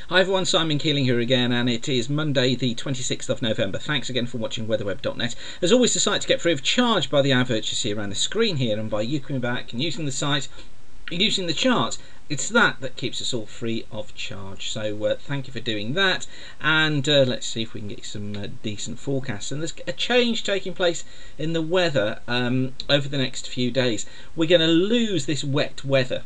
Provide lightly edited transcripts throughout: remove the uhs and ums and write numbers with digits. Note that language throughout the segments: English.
Hi everyone, Simon Keeling here again, and it is Monday the 26th of November. Thanks again for watching weatherweb.net. As always, the site to get free of charge by the adverts you see around the screen here, and by you coming back and using the site, using the charts. It's that keeps us all free of charge. So thank you for doing that, and let's see if we can get some decent forecasts. And there's a change taking place in the weather over the next few days. We're going to lose this wet weather.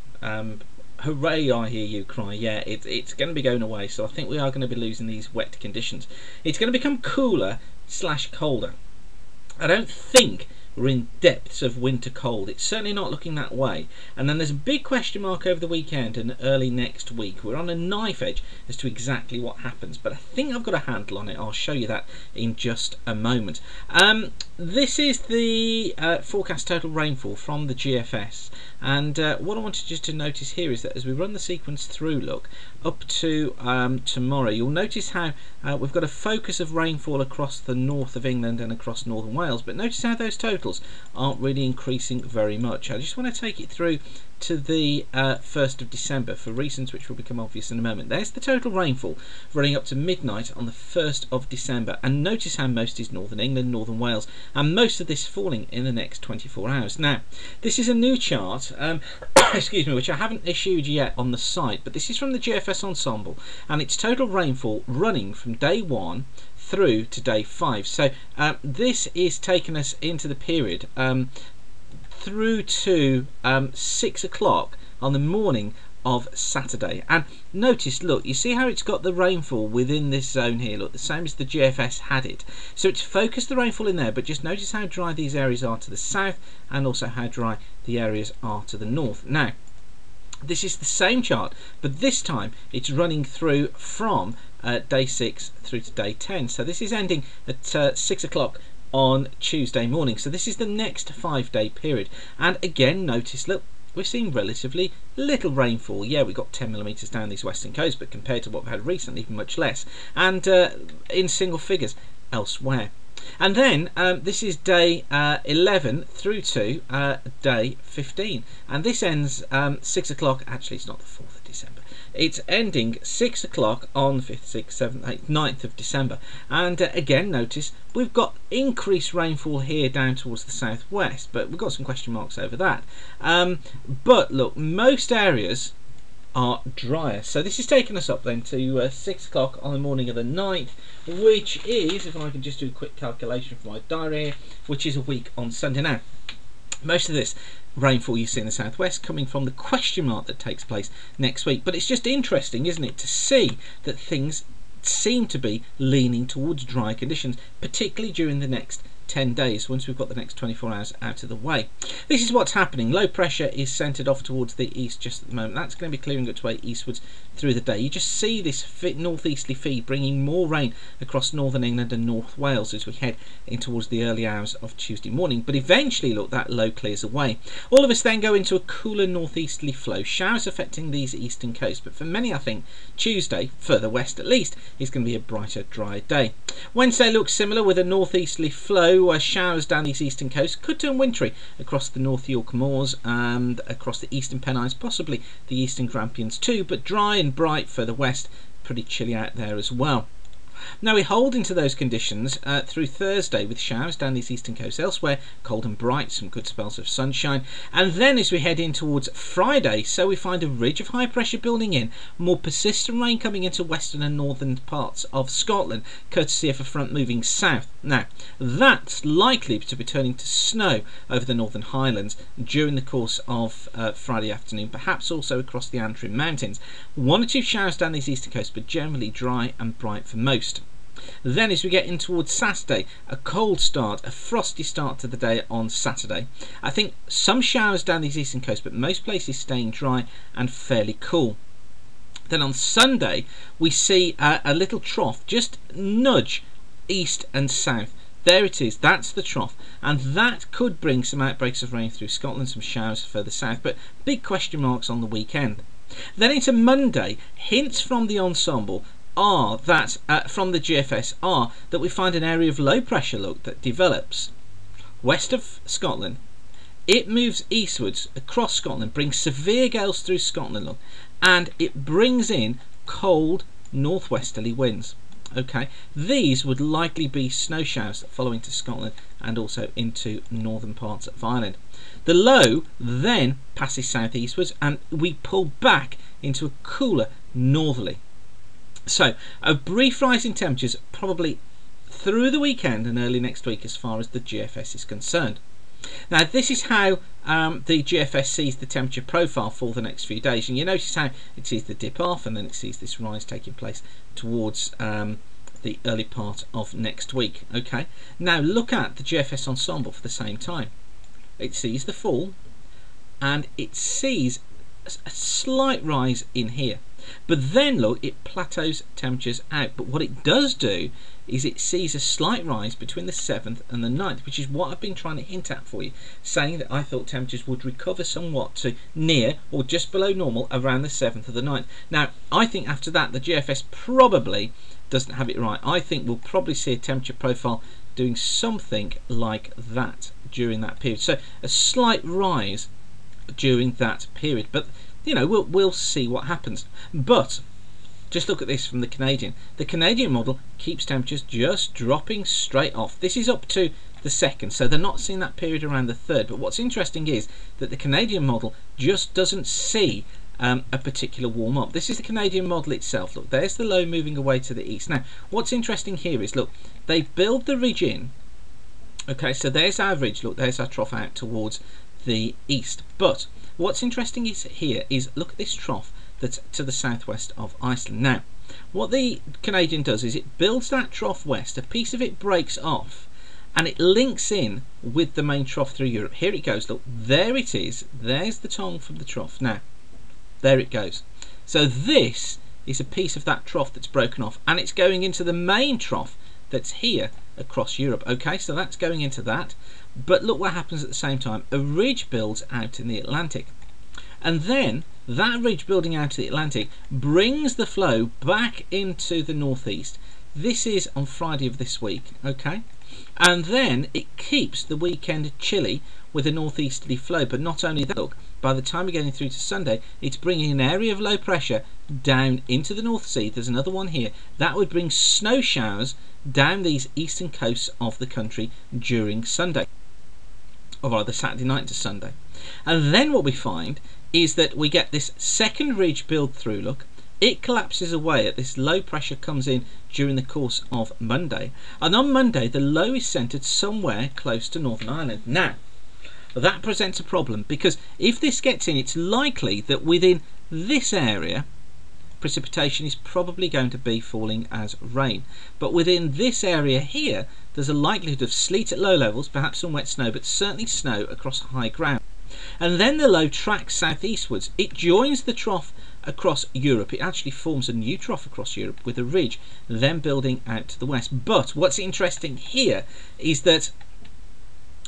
Hooray, I hear you cry. Yeah, it's going to be going away, so I think we are going to be losing these wet conditions. It's going to become cooler / colder. I don't think we're in depths of winter cold. It's certainly not looking that way. And then there's a big question mark over the weekend and early next week. We're on a knife edge as to exactly what happens, but I think I've got a handle on it. I'll show you that in just a moment. This is the forecast total rainfall from the GFS, and what I wanted just to notice here is that as we run the sequence through, look, up to tomorrow, you'll notice how we've got a focus of rainfall across the north of England and across northern Wales, but notice how those totals aren't really increasing very much. I just want to take it through to the 1st of December for reasons which will become obvious in a moment. There's the total rainfall running up to midnight on the 1st of December, and notice how most is northern England, northern Wales, and most of this falling in the next 24 hours. Now, this is a new chart, excuse me, which I haven't issued yet on the site, but this is from the GFS Ensemble, and it's total rainfall running from day 1 through to day 5. So this is taking us into the period through to 6 o'clock on the morning of Saturday. And notice, look, you see how it's got the rainfall within this zone here, look, the same as the GFS had it. So it's focused the rainfall in there, but just notice how dry these areas are to the south, and also how dry the areas are to the north. Now, this is the same chart, but this time it's running through from day 6 through to day 10. So this is ending at 6 o'clock on Tuesday morning. So this is the next 5-day period. And again, notice, look, we've seen relatively little rainfall. Yeah, we got 10 millimetres down these western coasts, but compared to what we've had recently, much less. And in single figures elsewhere. And then this is day 11 through to day 15, and this ends 6 o'clock. Actually, it's not the 4th of December. It's ending 6 o'clock on the 5th, 6th, 7th, 8th, 9th of December. And again, notice we've got increased rainfall here down towards the southwest, but we've got some question marks over that. But look, most areas are drier. So this is taking us up then to 6 o'clock on the morning of the 9th, which is, if I can just do a quick calculation for my diary here, which is a week on Sunday. Now, most of this rainfall you see in the southwest coming from the question mark that takes place next week. But it's just interesting, isn't it, to see that things seem to be leaning towards dry conditions, particularly during the next 10 days once we've got the next 24 hours out of the way. This is what's happening. Low pressure is centred off towards the east just at the moment. That's going to be clearing its way eastwards through the day. You just see this northeasterly feed bringing more rain across northern England and North Wales as we head in towards the early hours of Tuesday morning. But eventually, look, that low clears away. All of us then go into a cooler northeasterly flow. Showers affecting these eastern coasts, but for many, I think Tuesday, further west at least, is going to be a brighter, drier day. Wednesday looks similar with a northeasterly flow. Showers down these eastern coasts could turn wintry across the North York Moors and across the eastern Pennines, possibly the eastern Grampians too, but dry and bright further west, pretty chilly out there as well. Now we hold into those conditions through Thursday with showers down these eastern coasts. Elsewhere, cold and bright, some good spells of sunshine. And then as we head in towards Friday, so we find a ridge of high pressure building in, more persistent rain coming into western and northern parts of Scotland, courtesy of a front moving south. Now, that's likely to be turning to snow over the Northern Highlands during the course of Friday afternoon, perhaps also across the Antrim Mountains. 1 or 2 showers down these eastern coasts, but generally dry and bright for most. Then as we get in towards Saturday, a cold start, a frosty start to the day on Saturday. I think some showers down these eastern coasts, but most places staying dry and fairly cool. Then on Sunday we see a little trough just nudge east and south. There it is, that's the trough, and that could bring some outbreaks of rain through Scotland, some showers further south, but big question marks on the weekend. Then into Monday, hints from the ensemble are that from the GFS are that we find an area of low pressure, look, that develops west of Scotland. It moves eastwards across Scotland, brings severe gales through Scotland, look, and it brings in cold northwesterly winds. Okay, these would likely be snow showers that follow into Scotland and also into northern parts of Ireland. The low then passes southeastwards and we pull back into a cooler northerly. So a brief rise in temperatures probably through the weekend and early next week as far as the GFS is concerned. Now this is how the GFS sees the temperature profile for the next few days, and you notice how it sees the dip off and then it sees this rise taking place towards the early part of next week. Okay, now look at the GFS ensemble for the same time. It sees the fall and it sees a slight rise in here, but then look, it plateaus temperatures out. But what it does do is it sees a slight rise between the 7th and the 9th, which is what I've been trying to hint at for you, saying that I thought temperatures would recover somewhat to near or just below normal around the 7th or the 9th. Now I think after that the GFS probably doesn't have it right. I think we'll probably see a temperature profile doing something like that during that period, so a slight rise during that period, but you know, we'll see what happens. But just look at this from the Canadian. The Canadian model keeps temperatures just dropping straight off. This is up to the 2nd, so they're not seeing that period around the 3rd. But what's interesting is that the Canadian model just doesn't see a particular warm up. This is the Canadian model itself. Look, there's the low moving away to the east. Now what's interesting here is, look, they build the ridge in. Okay, so there's our ridge. Look, there's our trough out towards the east. But what's interesting is here is, look at this trough that's to the southwest of Iceland. Now what the Canadian does is it builds that trough west, a piece of it breaks off and it links in with the main trough through Europe. Here it goes, look, there it is, there's the tongue from the trough. Now there it goes. So this is a piece of that trough that's broken off and it's going into the main trough that's here across Europe. Okay, so that's going into that, but look what happens at the same time. A ridge builds out in the Atlantic, and then that ridge building out to the Atlantic brings the flow back into the northeast. This is on Friday of this week, okay, and then it keeps the weekend chilly with a northeasterly flow. But not only that, look, by the time we're getting through to Sunday, it's bringing an area of low pressure down into the North Sea. There's another one here that would bring snow showers down these eastern coasts of the country during Sunday, or rather Saturday night to Sunday. And then what we find is that we get this second ridge build through. Look, it collapses away at this low pressure comes in during the course of Monday, and on Monday the low is centered somewhere close to Northern Ireland. Now that presents a problem, because if this gets in, it's likely that within this area precipitation is probably going to be falling as rain, but within this area here there's a likelihood of sleet at low levels, perhaps some wet snow, but certainly snow across high ground. And then the low tracks southeastwards. It joins the trough across Europe. It actually forms a new trough across Europe with a ridge then building out to the west. But what's interesting here is that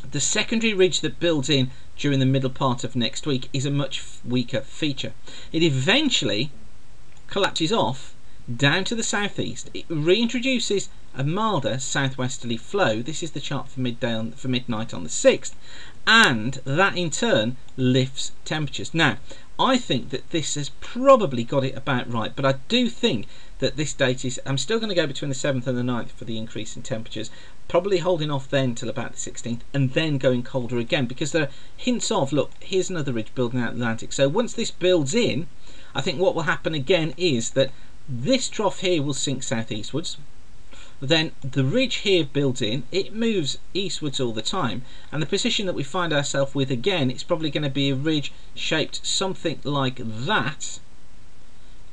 the secondary ridge that builds in during the middle part of next week is a much weaker feature. It eventually collapses off down to the southeast. It reintroduces a milder southwesterly flow. This is the chart for midnight on the 6th, and that in turn lifts temperatures. Now I think that this has probably got it about right, but I do think that this date is, I'm still going to go between the 7th and the 9th for the increase in temperatures, probably holding off then till about the 16th and then going colder again, because there are hints of, look, here's another ridge building out the Atlantic. So once this builds in, I think what will happen again is that this trough here will sink southeastwards, then the ridge here builds in, it moves eastwards all the time, and the position that we find ourselves with again, it's probably going to be a ridge shaped something like that,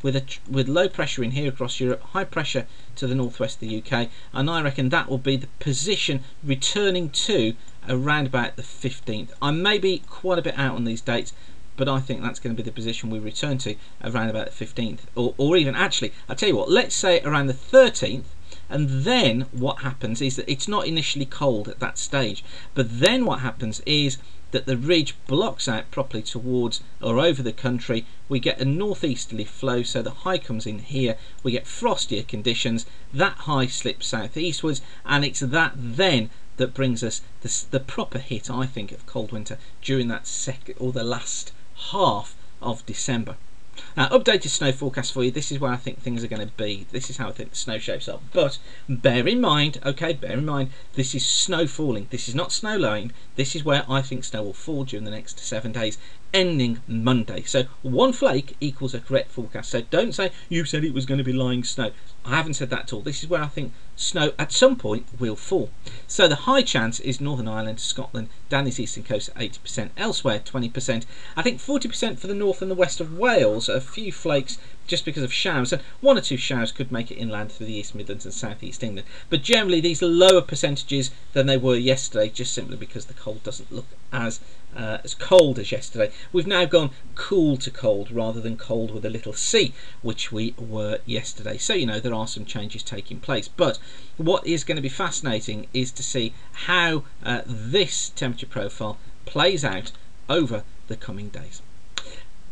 with low pressure in here across Europe, high pressure to the northwest of the UK, and I reckon that will be the position returning to around about the 15th. I may be quite a bit out on these dates, but I think that's going to be the position we return to around about the 15th, or even actually, I'll tell you what, let's say around the 13th, and then what happens is that it's not initially cold at that stage, but then what happens is that the ridge blocks out properly towards or over the country. We get a northeasterly flow, so the high comes in here, we get frostier conditions, that high slips southeastwards, and it's that then that brings us the proper hit, I think, of cold winter during that second or the last half of December. Updated snow forecast for you. This is where I think things are going to be. This is how I think the snow shapes up. But bear in mind, okay, bear in mind, this is snow falling. This is not snow laying. This is where I think snow will fall during the next 7 days, ending Monday. So 1 flake equals a correct forecast. So don't say you said it was going to be lying snow. I haven't said that at all. This is where I think snow at some point will fall. So the high chance is Northern Ireland, Scotland, down this eastern coast 80%, elsewhere 20%. I think 40% for the north and the west of Wales, a few flakes just because of showers, and 1 or 2 showers could make it inland through the East Midlands and South East England. But generally these are lower percentages than they were yesterday, just simply because the cold doesn't look as cold as yesterday. We've now gone cool to cold rather than cold with a little c, which we were yesterday. So you know there are some changes taking place. But what is going to be fascinating is to see how this temperature profile plays out over the coming days.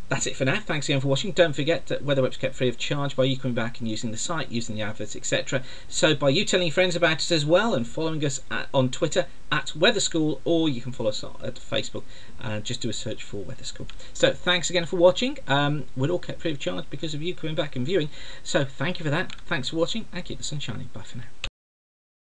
That's it for now. Thanks again for watching. Don't forget that WeatherWeb's kept free of charge by you coming back and using the site, using the adverts, etc. So by you telling your friends about us as well and following us on Twitter at Weather School, or you can follow us at Facebook and just do a search for Weather School. So thanks again for watching. We're all kept free of charge because of you coming back and viewing. So thank you for that. Thanks for watching and keep the sun shining. Bye for now.